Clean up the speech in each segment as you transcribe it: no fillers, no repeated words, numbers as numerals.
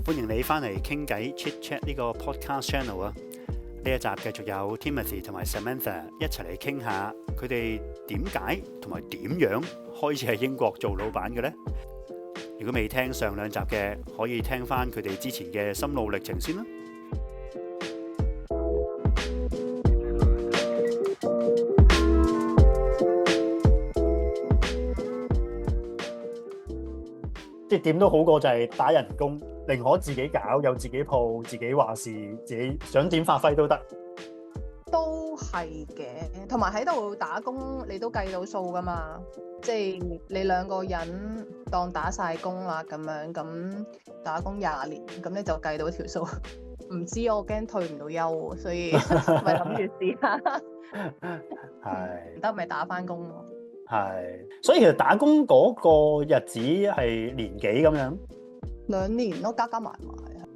歡迎你翻嚟傾偈 Chit Chat 呢個 podcast channel 啊！呢一集繼續有 Timothy 同埋 Samantha 一齊嚟傾下佢哋點解同埋點樣開始喺英國做老闆嘅呢？如果未聽上兩集嘅，可以聽翻佢哋之前嘅心路歷程先啦。即係點都好過就係打人工，寧可自己搞，有自己鋪，自己話事，自己想點發揮都得。都係嘅，同埋喺度打工你都計到數噶嘛，即係你兩個人當打晒工啦咁樣，咁打工20年，咁你就計到條數。唔知我驚退唔到休喎，所以咪諗住試下。係唔得咪打翻工咯。係，所以其實打工嗰個日子係年幾咁樣？2年咯，加埋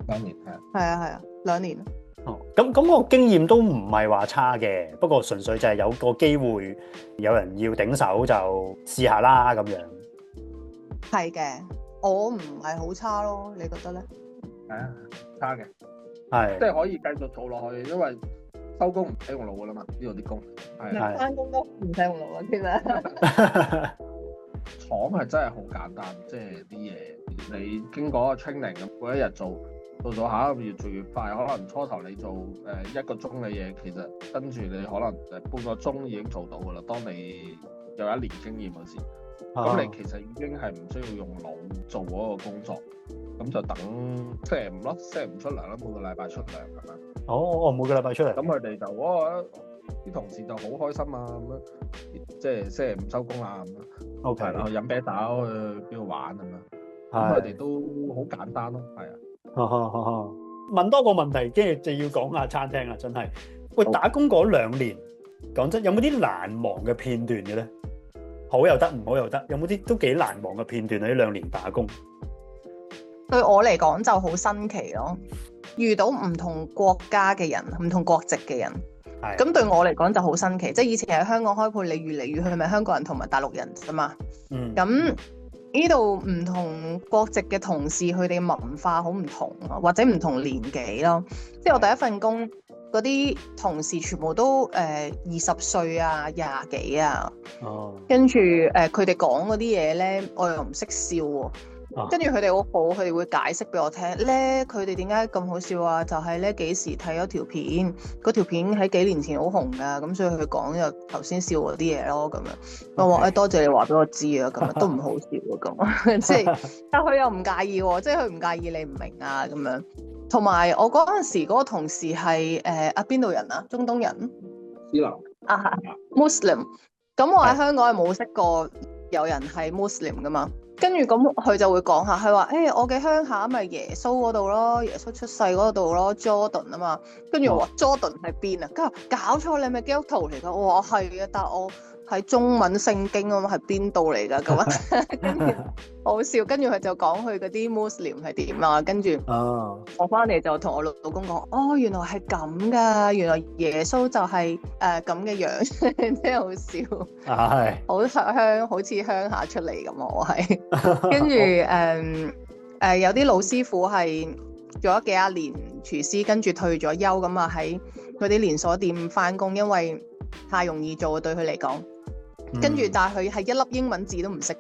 埋。2年係啊，2年。哦，咁個經驗都唔係話差嘅，不過純粹就係有個機會，有人要頂手就試下啦咁樣。係嘅，我唔係好差咯，你覺得咧？係啊，差嘅，係即係可以繼續做落去，因為收工唔使用腦噶啦嘛，呢度啲工係翻工都唔使用腦啊，其實。廠係真係好簡單，即係啲嘢你經過個 training 咁，每一日做到下一個月做越快，可能初頭你做1個鐘嘅嘢，其實跟住你可能半個鐘已經做到噶啦。當你有1年經驗嗰時，咁你其實已經係唔需要用腦做嗰個工作，咁就等星期五咯，星期五出糧啦，每個禮拜出糧咁樣。哦，每個禮拜出嚟。咁佢哋就啲同事就好開心啊，咁樣即係星期五收工啦咁樣。OK，去飲啤酒去邊度玩咁樣，咁佢哋都好簡單咯，係啊。問多個問題，跟住就要講下餐廳啦，真係。喂，打工嗰2年，講真，有冇啲難忘嘅片段嘅咧？好又得，唔好又得，有冇啲都幾難忘嘅片段喺呢2年打工？對我嚟講就好新奇咯，遇到唔同國家嘅人，唔同國籍嘅人。咁對我嚟講就好新奇，即係以前喺香港開鋪，你越嚟越去咪香港人同埋大陸人啫嘛。咁呢度唔同國籍嘅同事，佢哋文化好唔同啊，或者唔同年紀咯。即係我第一份工嗰啲同事全部都20歲啊、20幾啊。跟住佢哋講嗰啲嘢咧，我又唔識笑喎。跟住佢哋好好，佢哋會解釋俾我聽咧。佢哋點解咁好笑啊？就係咧幾時睇咗條片，嗰條片喺幾年前好紅噶，咁所以佢講就頭先笑嗰啲嘢咯。咁樣我話多謝你話俾我知啊，咁樣都唔好笑啊，咁即係，但佢又唔介意喎，即係佢唔介意你唔明啊咁樣。同埋我嗰陣時嗰個同事係邊度人啊？中東人？伊朗啊 Muslim。咁我喺香港係冇識過有人係 Muslim 噶嘛。跟住咁佢就會講下，佢話我嘅鄉下咪耶穌嗰度咯，耶穌出世嗰度咯 ，Jordan 啊嘛。跟住我話 Jordan 係邊啊？佢話搞錯，你係咪基督徒嚟㗎？我話係啊，但係我係中文聖經啊嘛，係邊度嚟㗎咁啊？跟住好笑，跟住佢就講佢嗰啲 Muslim 係點啊？跟住我翻嚟就同我老公講，原來係咁㗎，原來耶穌就係咁嘅樣，真係好笑。係好鄉，好似鄉下出嚟咁我係。跟住有啲老師傅係做咗幾廿年廚師，跟住退咗休咁啊，喺嗰啲連鎖店翻工，因為太容易做對佢嚟講。跟住但係佢係1粒英文字都唔識嘅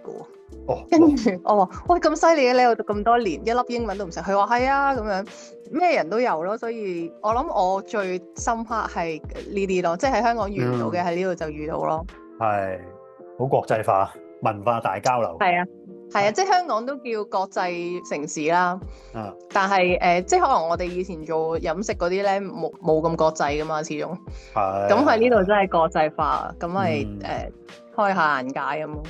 喎。跟住我話喂，咁犀利嘅，你又讀咁多年1粒英文都唔識？佢話係啊，咁樣咩人都有咯。所以我諗我最深刻係呢啲咯，即係喺香港遇唔到嘅，喺呢度就遇到咯。係好國際化，文化大交流。係啊，即係香港都叫國際城市啦。但係即係可能我哋以前做飲食嗰啲咧，冇咁國際噶嘛，始終。係。咁喺呢度真係國際化，咁係開下眼界咁咯。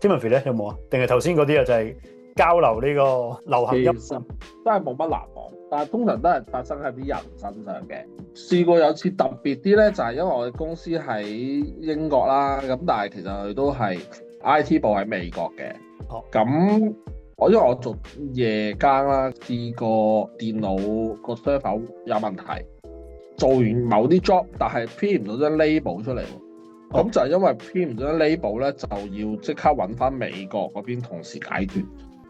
Timothy 咧有冇啊？定係頭先嗰啲啊，就係交流呢個流行音樂，真係冇乜難忘。但係通常都係發生喺啲人身上嘅。試過有次特別啲咧，就係因為我哋公司喺英國啦，咁但係其實佢都係 IT 部喺美國嘅。咁因為我做夜更啦，試過電腦個 server 有問題，做完某啲 job，但係編唔到張 label 出嚟喎。咁就係因為編唔到張 label 咧，就要即刻揾翻美國嗰邊同事解決。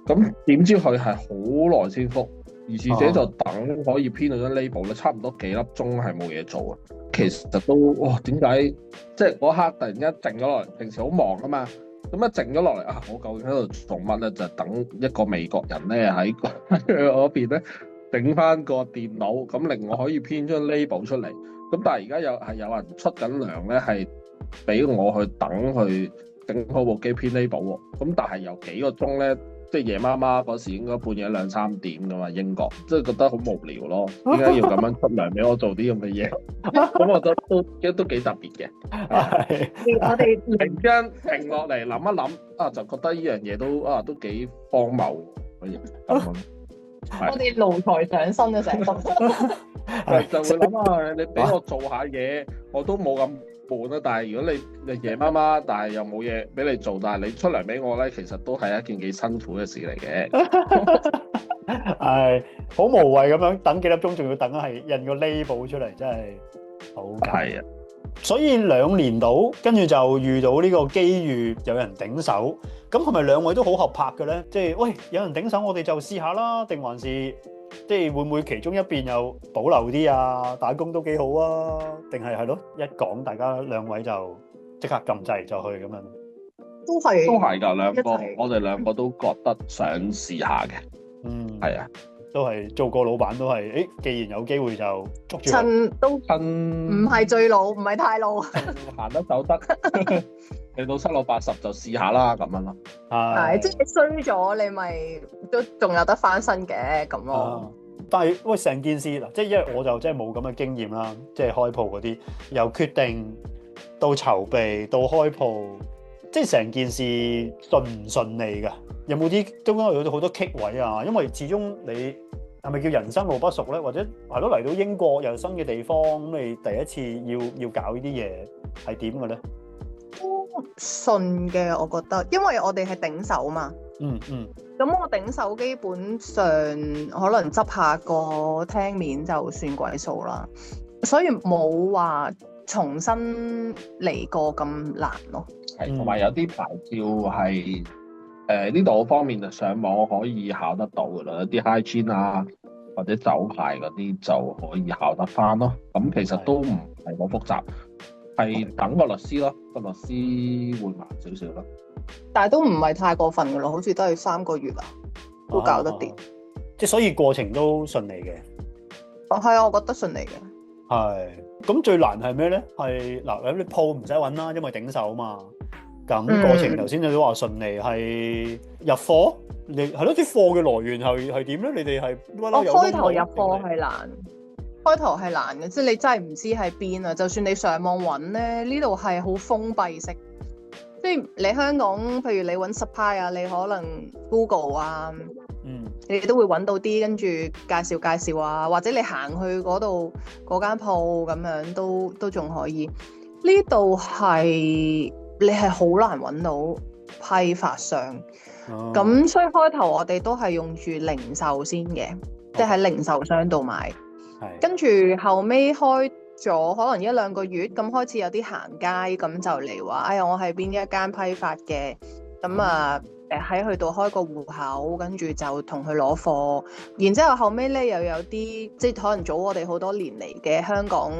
咁點知佢係好耐先覆，而是者就等可以編到張 label 咧，差唔多幾粒鐘係冇嘢做啊。其實都哇，點解即係嗰刻突然間靜咗落嚟？平時好忙啊嘛，咁一靜咗落嚟啊，我究竟喺度做乜咧？就等一個美國人咧喺佢嗰邊咧整翻個電腦，咁令我可以編張 label 出嚟。咁但係而家有人出緊糧咧，係俾我去等去整好部機編 label 喎。咁但係有幾個鐘咧，即係夜媽媽嗰時應該半夜2、3點噶嘛，英國即係覺得好無聊咯。點解要咁樣出糧俾我做啲咁嘅嘢？咁我覺得都幾特別嘅。我哋突然間停落嚟諗一諗啊，就覺得呢樣嘢都幾荒謬嘅咁。我哋奴才上身啊，成個就會諗啊，你俾我做下嘢，我都冇咁悶啊。但係如果你夜媽媽，但係又冇嘢俾你做，但係你出糧俾我咧，其實都係一件幾辛苦嘅事嚟嘅。係好無謂咁樣等幾粒鐘，仲要等係印個 label 出嚟，真係好係啊。所以2年到，跟住就遇到呢個機遇，有人頂手。咁係咪兩位都好合拍嘅咧？即係喂，有人頂手，我哋就試下啦。定還是即係會唔會其中一邊又保留啲啊？打工都幾好啊？定係咯？一講大家兩位就即刻撳掣就去咁樣。都係㗎，我哋兩個都覺得想試下嘅。係啊。都係做個老闆都係，既然有機會就捉住。趁唔係最老，唔係太老，行得走得，你到7老80就試下啦，咁樣咯。係，即係你衰咗，你咪都仲有得翻身嘅咁咯。但係喂，成件事嗱，即係因為我就真係冇咁嘅經驗啦，即係開鋪嗰啲，由決定到籌備到開鋪，即係成件事順唔順利㗎？有冇啲中間有好多棘位啊？因為始終你係咪叫人生路不熟咧？或者係咯，嚟到英國又新嘅地方，咁你第一次要搞呢啲嘢係點嘅咧？都順嘅，我覺得，因為我哋係頂手嘛。咁我頂手基本上可能執下個廳面就算鬼數啦，所以冇話重新嚟過咁難咯。係，同埋有啲牌照係。呢度方面就上網可以考得到㗎啦，一啲 hygiene 啊或者酒牌嗰啲就可以考得翻咯。咁其實都唔係好複雜，係等個律師咯，個律師會慢少少咯。但係都唔係太過分㗎咯，好似都係3個月啊，都搞得掂。即係所以過程都順利嘅。係啊，我覺得順利嘅。係。咁最難係咩咧？係嗱，你鋪唔使揾啦，因為頂手嘛。咁過程頭先你都話順利，係入貨，你係咯，啲貨嘅來源係點咧？你哋係開頭入貨係難，開頭係難嘅，即係你真係唔知喺邊啊！就算你上網揾咧，呢度係好封閉式，即係你香港，譬如你揾 supply 啊，你可能 Google 啊，你都會揾到啲，跟住介紹啊，或者你行去嗰度嗰間鋪咁樣都仲可以。呢度係。你係好難揾到批發商，咁所以開頭我哋都係用住零售先嘅，即係喺零售商度買。跟住後尾開咗可能1-2個月，咁開始有啲行街，咁就嚟話，哎呀，我係邊一間批發嘅，咁啊喺佢度開個戶口，跟住就同佢攞貨。然之後後尾咧又有啲即係可能早我哋好多年嚟嘅香港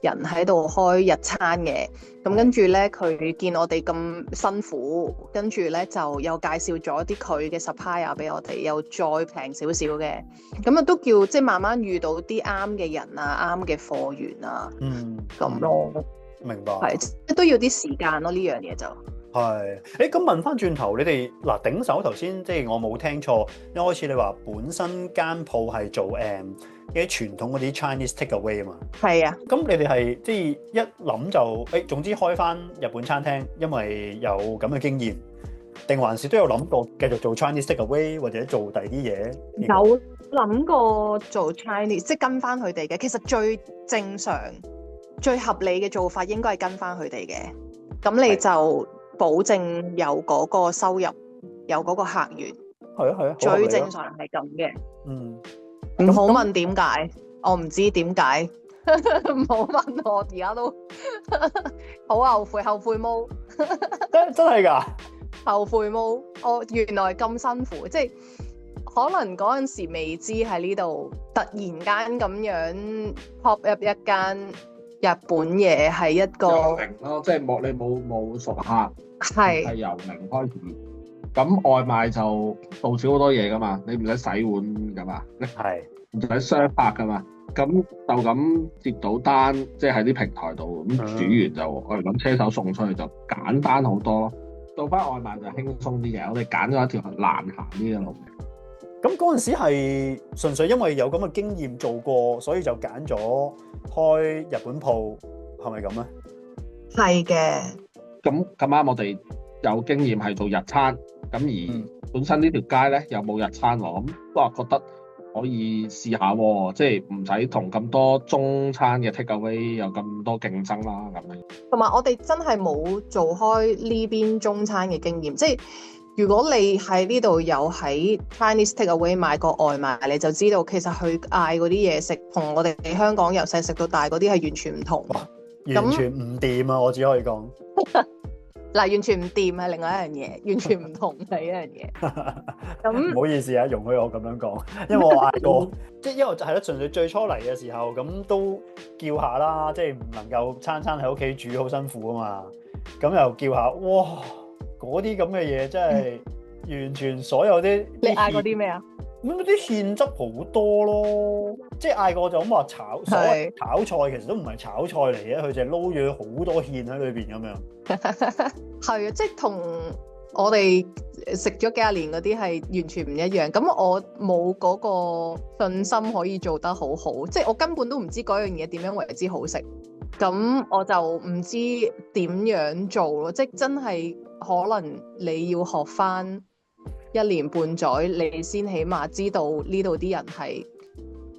人喺度開日餐嘅，咁跟住咧佢見我哋咁辛苦，跟住咧就又介紹咗啲佢嘅 supplier 俾我哋，又再平少少嘅，咁啊都叫即係慢慢遇到啲啱嘅人啊，啱嘅貨源啊，咁咯。明白。係即都要啲時間咯，呢樣嘢就。係，咁問翻轉頭，你哋嗱頂手頭先，即係我冇聽錯，一開始你話本身間鋪係做啲傳統嗰啲 Chinese takeaway 啊嘛。係啊。咁你哋係即係一諗就總之開翻日本餐廳，因為有咁嘅經驗，定還是都有諗過繼續做 Chinese takeaway 或者做第啲嘢？有諗過做 Chinese，即係跟翻佢哋嘅。其實最正常、最合理嘅做法應該係跟翻佢哋嘅。咁你就保證有嗰個收入，有嗰個客源。係啊，最正常係咁嘅。唔好問點解，我唔知點解。唔好問我，而家都好後悔，後悔毛，真係㗎。後悔毛。我原來咁辛苦，即係可能嗰陣時未知喺呢度突然間咁樣 pop up 一間日本嘢係一個由零咯，即係你冇熟客，係係由零開始。咁外賣就做少好多嘢噶嘛，你唔使洗碗噶嘛，係唔使雙拍噶嘛。咁就咁接到單，即係喺啲平台度咁煮完就我哋揾車手送出去，就簡單好多咯。做翻外賣就輕鬆啲嘅，我哋揀咗一條難行啲嘅路。咁嗰陣時係純粹因為有咁嘅經驗做過，所以就揀咗開日本鋪，係咪咁咧？係嘅，咁啱我哋有經驗係做日餐，咁而本身呢條街咧又冇日餐喎，咁哇覺得可以試下喎，即係唔使同咁多中餐嘅 take away 有咁多競爭啦咁樣。同埋我哋真係冇做開呢邊中餐嘅經驗，即係如果你喺呢度有喺 Chinese take away 買過外賣，你就知道其實佢嗌嗰啲嘢食同我哋喺香港由細食到大嗰啲係完全唔同。完全唔掂啊！我只可以講嗱，完全唔掂係另外一樣嘢，完全唔同係一樣嘢。咁唔好意思啊，容許我咁樣講，因為我嗌過，即係因為係咯，純粹最初嚟嘅時候咁都叫下啦，即係唔能夠餐餐喺屋企煮好辛苦啊嘛，咁又叫下，哇！嗰啲咁嘅嘢真係完全所有啲你嗌過啲咩啊？咁啲芡汁好多咯，即係嗌過就咁話炒，所謂炒菜其實都唔係炒菜嚟嘅，佢就係撈咗好多芡喺裏邊咁樣。係啊，即係同我哋食咗幾廿年嗰啲係完全唔一樣。咁我冇嗰個信心可以做得好好，即係我根本都唔知嗰樣嘢點樣為之好食。咁我就唔知點樣做咯，即係真係可能你要學返1年半載，你先起碼知道呢度啲人係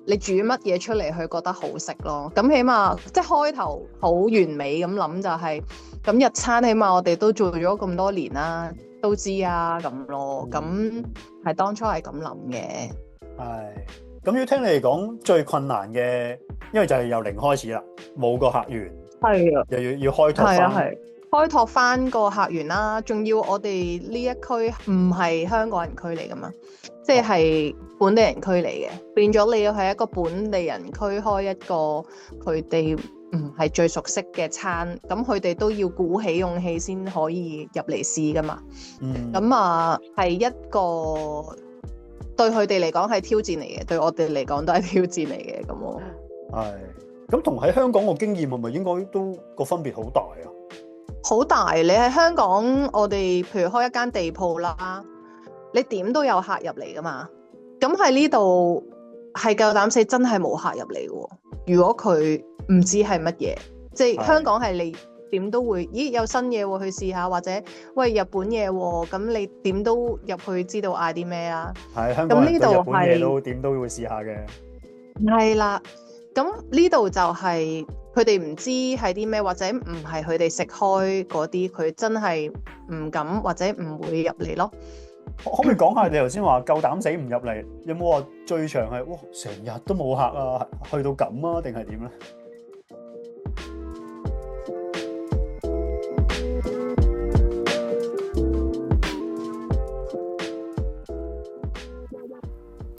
你煮乜嘢出嚟，佢覺得好食咯。咁起碼即係開頭好完美咁諗就係，咁日餐起碼我哋都做咗咁多年啦，都知啊咁咯。咁係當初係咁諗嘅。係，咁要聽你嚟講最困難嘅，因為就係由零開始啦，冇個客源，係啊，又要開拓翻。係開拓翻個客源啦，仲要我哋呢一區唔係香港人區嚟噶嘛，即係本地人區嚟嘅，變咗你要喺一個本地人區開一個佢哋唔係最熟悉嘅餐，咁佢哋都要鼓起勇氣先可以入嚟試噶嘛。咁啊係一個對佢哋嚟講係挑戰嚟嘅，對我哋嚟講都係挑戰嚟嘅咁咯。係，咁同喺香港個經驗係咪應該都個分別好大啊？好大！你喺香港，我哋譬如開一間地鋪啦，你點都有客入嚟噶嘛。咁喺呢度係夠膽死，真係冇客入嚟喎。如果佢唔知係乜嘢，即係香港係你點都會，咦有新嘢喎，去試下，或者喂日本嘢喎，咁你點都入去知道嗌啲咩啦。係香港人對日本嘢都點都會試下嘅。係啦，咁呢度就係佢哋唔知係啲咩，或者唔係佢哋食開嗰啲，佢真係唔敢或者唔會入嚟咯。可唔可以講下你頭先話夠膽死唔入嚟？有冇話最長係哇成日都冇客啊？去到咁啊？定係點咧？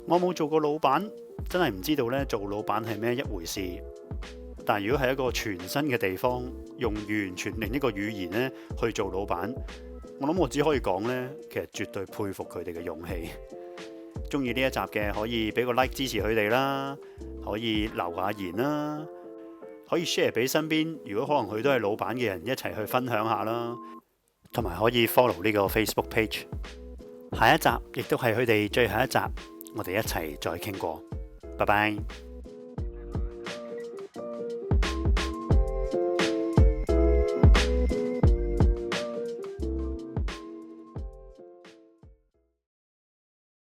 我冇做過老闆，真係唔知道咧做老闆係咩一回事。但如果係一個全新嘅地方，用完全另一個語言咧去做老闆，我諗我只可以講咧，其實絕對佩服佢哋嘅勇氣。中意呢一集嘅可以俾個 like 支持佢哋啦，可以留下言啦，可以 share 俾身邊如果可能佢都係老闆嘅人一齊去分享下啦，同埋可以 follow 呢個 Facebook page。下一集亦都係佢哋最後一集，我哋一齊再傾過。拜拜。